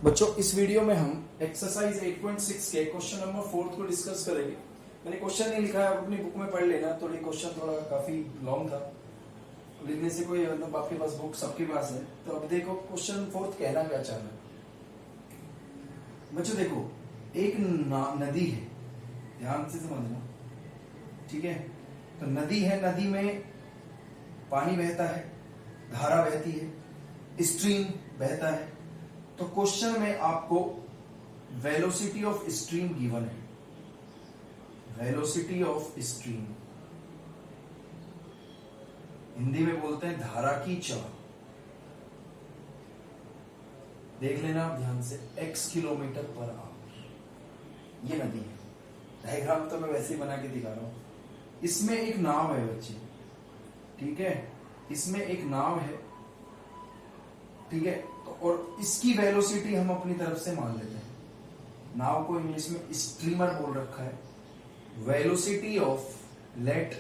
बच्चों इस वीडियो में हम एक्सरसाइज 8.6 के क्वेश्चन नंबर 4 को डिस्कस करेंगे। मैंने क्वेश्चन नहीं लिखा है, आप अपनी बुक में पढ़ लेना। तो ये क्वेश्चन थोड़ा काफी लॉन्ग था, लिखने से कोई मतलब आपके पास बुक सबके पास है। तो अब देखो क्वेश्चन 4 कहना क्या चाह रहा है। बच्चों देखो, एक नदी है, ध्यान से समझना, ठीक है। तो नदी है, नदी में पानी बहता है, धारा बहती है, स्ट्रीम बहता है। तो क्वेश्चन में आपको वेलोसिटी ऑफ स्ट्रीम गिवन है, वेलोसिटी ऑफ स्ट्रीम, हिंदी में बोलते हैं धारा की चाल। देख लेना ध्यान से, x किलोमीटर पर आवर, ये नदी है। डायग्राम तो मैं वैसे ही बना के दिखा रहा हूं। इसमें एक नाव है बच्चे, ठीक है, इसमें एक नाव है, ठीक है। तो और इसकी वेलोसिटी हम अपनी तरफ से मान लेते हैं। नाव को इंग्लिश में स्ट्रीमर बोल रखा है। Velocity of, let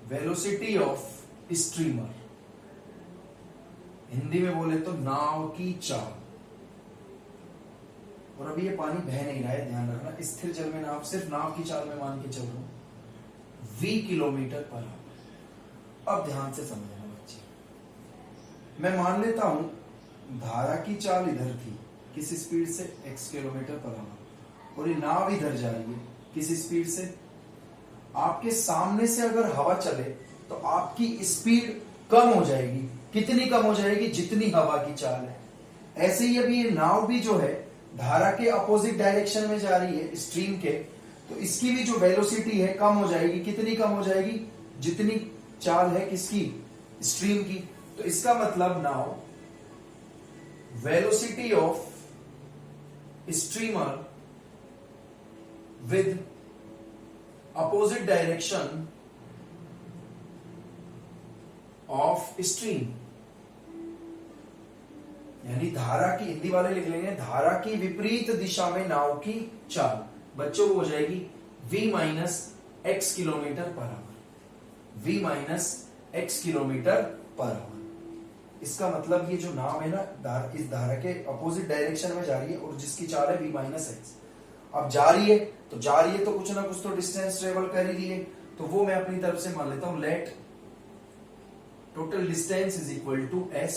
velocity of streamer, Hindi में बोले तो नाव की चाल। और अभी ये पानी बह नहीं रहा है, ध्यान रखना। स्थिर जल में नाव, सिर्फ नाव की चाल में मान के चल रहा हूं, v किलोमीटर पर आवर। अब ध्यान से समझना बच्चे, मैं मान लेता हूं धारा की चाल इधर थी, किस स्पीड से, x किलोमीटर पर आवर, और ये नाव इधर जा रही है, किस स्पीड से। आपके सामने से अगर हवा चले तो आपकी स्पीड कम हो जाएगी। कितनी कम हो जाएगी? जितनी हवा की चाल है। ऐसे ही अभी ये नाव भी जो है धारा के अपोजिट डायरेक्शन में जा रही है, स्ट्रीम के, तो इसकी भी जो वेलोसिटी है कम हो जाएगी। कितनी कम हो जाएगी? जितनी चाल है किसकी, स्ट्रीम की। तो इसका मतलब now velocity of streamer with opposite direction of stream, यानी धारा की, हिंदी वाले लिख लेंगे धारा की विपरीत दिशा में नाव की चाल, बच्चों हो जाएगी v minus x kilometre per hour, v minus x kilometre per hour. इसका मतलब ये जो नाव है ना, इस धारा के अपोजिट डायरेक्शन में जा रही है, और जिसकी चाल है v माइनस एक्स। अब जा रही है तो कुछ ना कुछ तो डिस्टेंस ट्रेवल कर ही रही है। तो वो मैं अपनी तरफ से मान लेता हूं, let total distance is equal to s।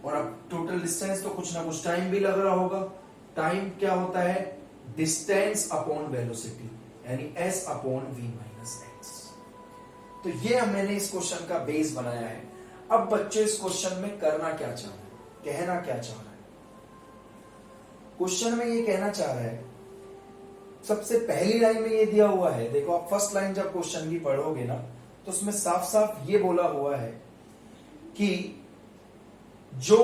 और अब टोटल डिस्टेंस तो कुछ ना कुछ टाइम भी लग रहा होगा। टाइम क्या होता है? डिस्टेंस अपॉन वेलोसिटी, यानी s upon v minus x. तो ये मैंने इस क्वेश्चन का बेस बनाया है। अब बच्चे इस क्वेश्चन में करना क्या चाह रहे हैं, कहना क्या चाह रहे हैं? क्वेश्चन में ये कहना चाह रहा है, सबसे पहली लाइन में ये दिया हुआ है, देखो आप फर्स्ट लाइन जब क्वेश्चन की पढ़ोगे ना, तो उसमें साफ साफ ये बोला हुआ है कि जो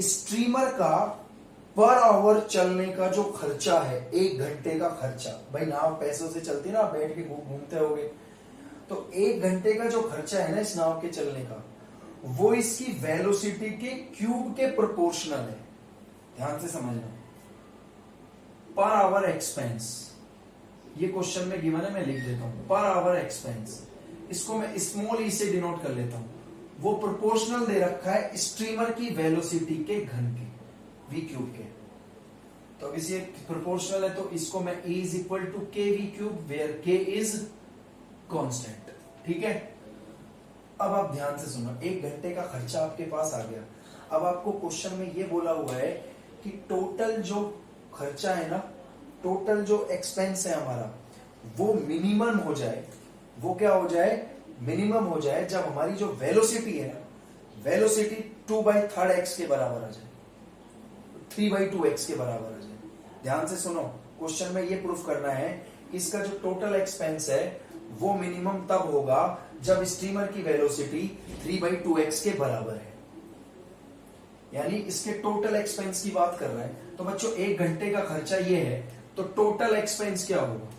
स्ट्रीमर का पर आवर चलने का जो खर्चा है, 1 घंटे का खर्चा, भाई नाव पैसों से चलती ना, आप बैठ के घूमते होगे, तो 1 घंटे का जो खर्चा है ना इस नाव के चलने का, वो इसकी वेलोसिटी के क्यूब के प्रोपोर्शनल है। ध्यान से समझना, पर आवर एक्सपेंस, ये क्वेश्चन में गिवन है, मैं लिख देता हूं पर आवर एक्सपेंस। इसको मैं स्मॉल ई से डिनोट कर लेता हूं। वो प्रोपोर्शनल दे रखा है स्ट्रीमर की वेलोसिटी के घन के, वी क्यूब के। तो अब इसे प्रोपोर्शनल है तो इसको मैं E इज इक्वल टू के वी क्यूब, वेयर के इज कांस्टेंट, ठीक है। अब आप ध्यान से सुनो, 1 घंटे का खर्चा आपके पास आ गया। अब आपको क्वेश्चन में ये बोला हुआ है कि टोटल जो खर्चा है ना, टोटल जो एक्सपेंस है हमारा, वो मिनिमम हो जाए। वो क्या हो जाए? मिनिमम हो जाए जब हमारी जो वेलोसिटी है ना, वेलोसिटी 2/3x के बराबर आ जाए, 3/2x के बराबर आ जाए। ध्यान से सुनो, क्वेश्चन में ये प्रूफ करना है कि इसका जो टोटल एक्सपेंस है वो मिनिमम तब होगा जब स्टीमर की वेलोसिटी 3/2x के बराबर है, यानी इसके टोटल एक्सपेंस की बात कर रहा है। तो बच्चों 1 घंटे का खर्चा ये है, तो टोटल एक्सपेंस क्या होगा?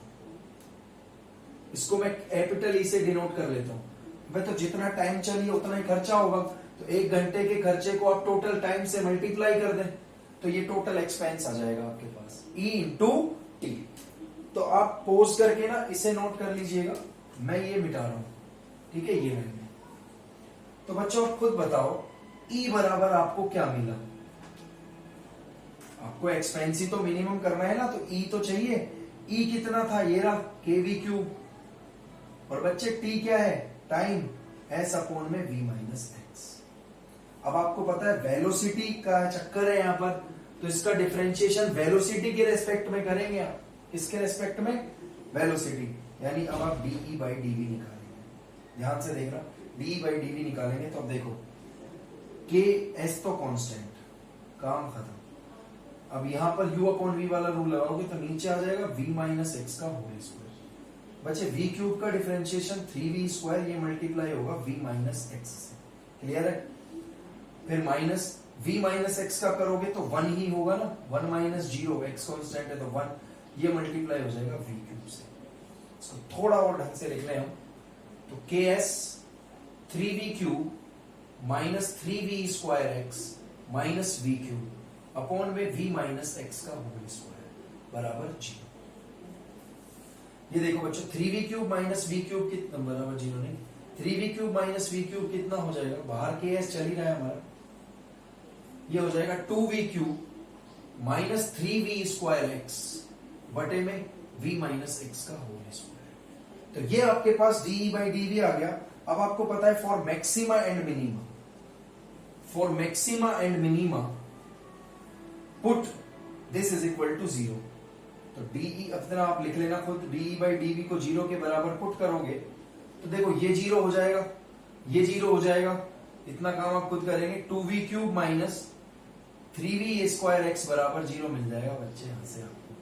इसको मैं कैपिटल ई से डिनोट कर लेता हूं। भाई तो जितना टाइम चलिए उतना ही खर्चा होगा, तो 1 घंटे के खर्चे को आप टोटल टाइम से मल्टीप्लाई कर दें, तो ये टोटल एक्सपेंस आ जाएगा आपके पास, E इंटू टी। तो आप पोज करके ना इसे नोट कर लीजिएगा, मैं ये मिटा रहा हूं, ठीक है, ये लाइन। तो बच्चों आप खुद बताओ E बराबर आपको क्या मिला, आपको एक्सपेंसी तो मिनिमम करना है ना, तो E तो चाहिए। E कितना था, ये रहा kv क्यूब, और बच्चे T क्या है, टाइम, S अपॉन में v माइनस एक्स। अब आपको पता है वेलोसिटी का चक्कर है यहाँ पर, तो इसका डिफरेंशिएशन वेलोसिटी के रेस्पेक्ट में करेंगे आप। किसके रेस्पेक्ट में, वेलोसिटी। यानी अब आप dE बाई dv निकालेंगे, ध्यान से देखना, dE बाई dv निकालेंगे तो अब देखो Ks तो कांस्टेंट, काम खत्म। अब यहां पर u अपॉन v वाला रूल लगाओगे तो नीचे आ जाएगा v माइनस एक्स का होल स्क्वायर। बच्चे v क्यूब का डिफरेंशिएशन 3v स्क्वायर, ये मल्टीप्लाई होगा v माइनस एक्स से, क्लियर है। फिर माइनस v माइनस एक्स का करोगे तो 1 ही होगा ना, 1 माइनस 0, एक्स कांस्टेंट है तो 1, ये मल्टीप्लाई हो जाएगा v क्यूब से। इसको थोड़ा और ढंग से लिख लें हम, तो ks 3v cube minus 3v square x minus v cube upon में v माइनस एक्स का होल स्क्वायर बराबर 0। ये देखो बच्चों 3v cube minus v cube कितना बराबर 0 नहीं, 3v cube minus v cube कितना हो जाएगा, बाहर ks चल ही रहा है हमारा, ये हो जाएगा 2v cube minus 3v square x बटे में v माइनस एक्स का होल स्क्वायर। तो ये आपके पास dE बाई dv आ गया। अब आपको पता है for maxima and minima, for maxima and minima put this is equal to 0। तो dE अपना आप लिख लेना खुद, dE बाई dv को 0 के बराबर पुट करोगे तो देखो ये 0 हो जाएगा, ये 0 हो जाएगा, इतना काम आप खुद करेंगे। 2v cube minus 3v square x बराबर 0 मिल जाएगा बच्चे यहां से आपको,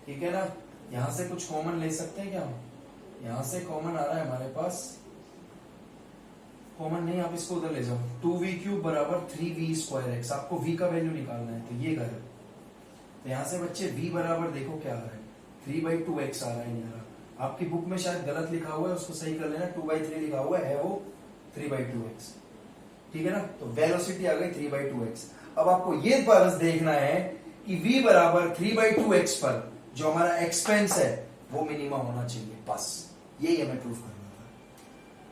ठीक है ना। यहां से कुछ कॉमन ले सकते हैं क्या हम, यहां से कॉमन आ रहा है हमारे पास, कॉमन नहीं, आप इसको उधर ले जाओ। 2v क्यूब बराबर 3v स्क्वायर एक्स, आपको v का वैल्यू निकालना है तो ये करें, तो यहां से बच्चे v बराबर देखो क्या आ रहा है, 3/2x आ रहा है, नहीं आ रहा, आपकी बुक में शायद गलत लिखा हुआ है, उसको सही कर लेना, 2/3 लिखा हुआ है वो 3/2x, ठीक है ना। तो वेलोसिटी आ गई 3/2x। अब आपको ये बस देखना है कि v बराबर 3/2x पर जो हमारा एक्सपेंस है वो मिनिमा होना चाहिए, बस यही हमें प्रूफ करना था।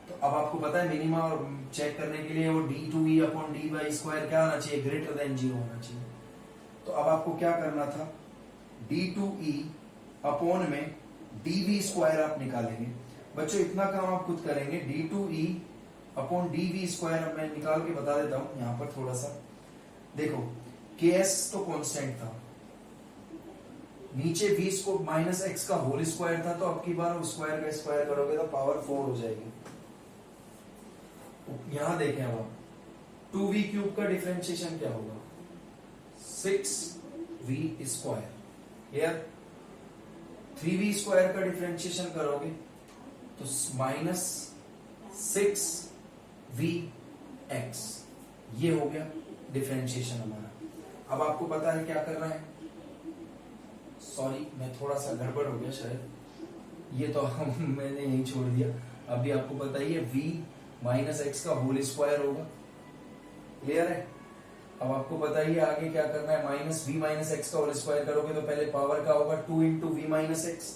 तो अब आपको पता है मिनिमा और चेक करने के लिए वो d2e अपॉन dy स्क्वायर क्या आना चाहिए, ग्रेटर देन 0 होना चाहिए। तो अब आपको क्या करना था, d2e अपॉन में dv स्क्वायर आप निकालेंगे। बच्चों इतना काम आप खुद करेंगे, d2e अपॉन dv स्क्वायर अब मैं निकाल के बता देता हूं यहां पर थोड़ा सा। देखो ks तो कांस्टेंट था, नीचे v को माइनस एक्स का होल स्क्वायर था, तो अब की बार स्क्वायर का स्क्वायर करोगे तो पावर 4 हो जाएगी। यहां देखें अब आप 2v क्यूब का डिफरेंशिएशन क्या होगा, 6v स्क्वायर, यार 3v स्क्वायर का डिफरेंशिएशन करोगे तो माइनस 6v एक्स, ये हो गया डिफरेंशिएशन हमारा। अब आपको पता है क्या करना है, सॉरी मैं थोड़ा सा गड़बड़ हो गया शायद, ये तो मैंने यही छोड़ दिया। अभी आपको पता ही है v माइनस एक्स का होल स्क्वायर होगा, क्लियर है। अब आपको पता ही है आगे क्या करना है, माइनस v माइनस एक्स का होल स्क्वायर करोगे तो पहले पावर का होगा 2 इंटू वी माइनस एक्स,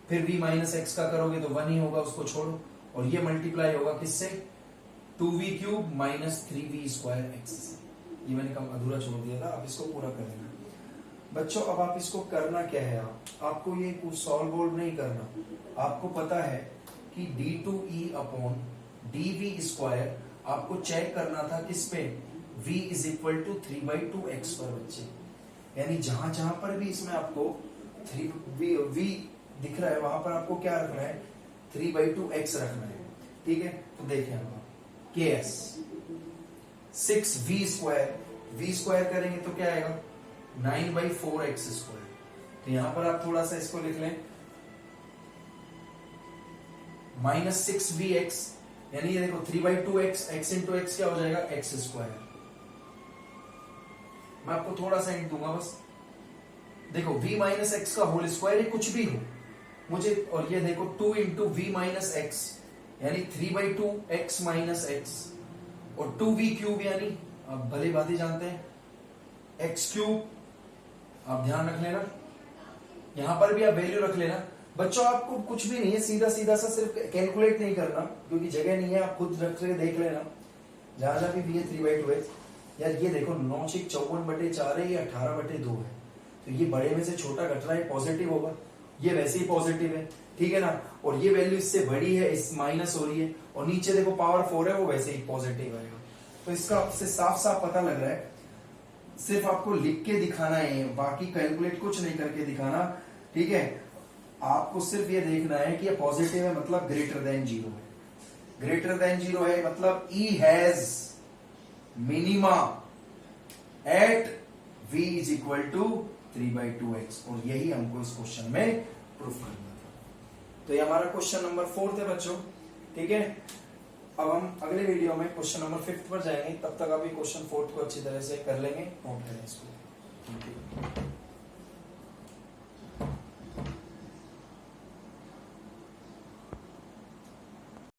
फिर v माइनस एक्स का करोगे तो 1 ही होगा, उसको छोड़ो, और ये मल्टीप्लाई होगा किससे, 2v cube minus 3v square x से। ये मैंने कम अधूरा छोड़ दिया था, अब इसको पूरा कर लेना बच्चों। अब आप इसको करना क्या है, आपको ये कुछ सॉल्व वोल्व नहीं करना, आपको पता है कि d2e अपॉन dv स्क्वायर आपको चेक करना था किस पे, v is equal to 3/2x पर बच्चे, यानी जहां जहां पर भी इसमें आपको v दिख रहा है वहां पर आपको क्या रखना है, 3/2x रखना है, ठीक है। तो देखें हम ks 6v square, v square करेंगे तो क्या आएगा 9/4x स्क्वायर। तो यहां पर आप थोड़ा सा इसको लिख लें, माइनस 6vx, यानी ये देखो 3/2x, x इंटू एक्स क्या हो जाएगा x स्क्वायर। मैं आपको थोड़ा सा हिंट दूंगा बस, देखो v माइनस एक्स का होल स्क्वायर, ये कुछ भी हो मुझे, और ये देखो 2 इंटू वी माइनस एक्स यानी 3/2x माइनस एक्स, और 2v क्यूब यानी आप भले बात ही जानते हैं x क्यूब, आप ध्यान रख लेना, यहां पर भी आप वैल्यू रख लेना। बच्चों आपको कुछ भी नहीं है, सीधा सीधा सा सिर्फ कैलकुलेट नहीं करना क्योंकि जगह नहीं है, आप खुद रख के देख लेना। जहां जहां भी ये 3/2 है यार, ये देखो 9×54 है, ये 18/2 है, तो ये बड़े में से छोटा घट रहा है, पॉजिटिव होगा, ये वैसे ही पॉजिटिव है, ठीक है ना। और ये वैल्यू इससे बड़ी है, इस माइनस हो रही है, और नीचे देखो पावर 4 है, वो वैसे ही पॉजिटिव आएगा। तो इसका आपसे साफ साफ पता लग रहा है, सिर्फ आपको लिख के दिखाना है, बाकी कैलकुलेट कुछ नहीं करके दिखाना, ठीक है। आपको सिर्फ ये देखना है कि ये पॉजिटिव है मतलब ग्रेटर देन 0 है, ग्रेटर देन 0 है मतलब E has minima at V is equal to 3/2x, और यही हमको इस क्वेश्चन में प्रूफ करना था। तो ये हमारा क्वेश्चन नंबर 4 है बच्चों, ठीक है। अब हम अगले वीडियो में क्वेश्चन नंबर 5 पर जाएंगे, तब तक आप ये क्वेश्चन 4 को अच्छी तरह से कर लेंगे, नोट करें इसको।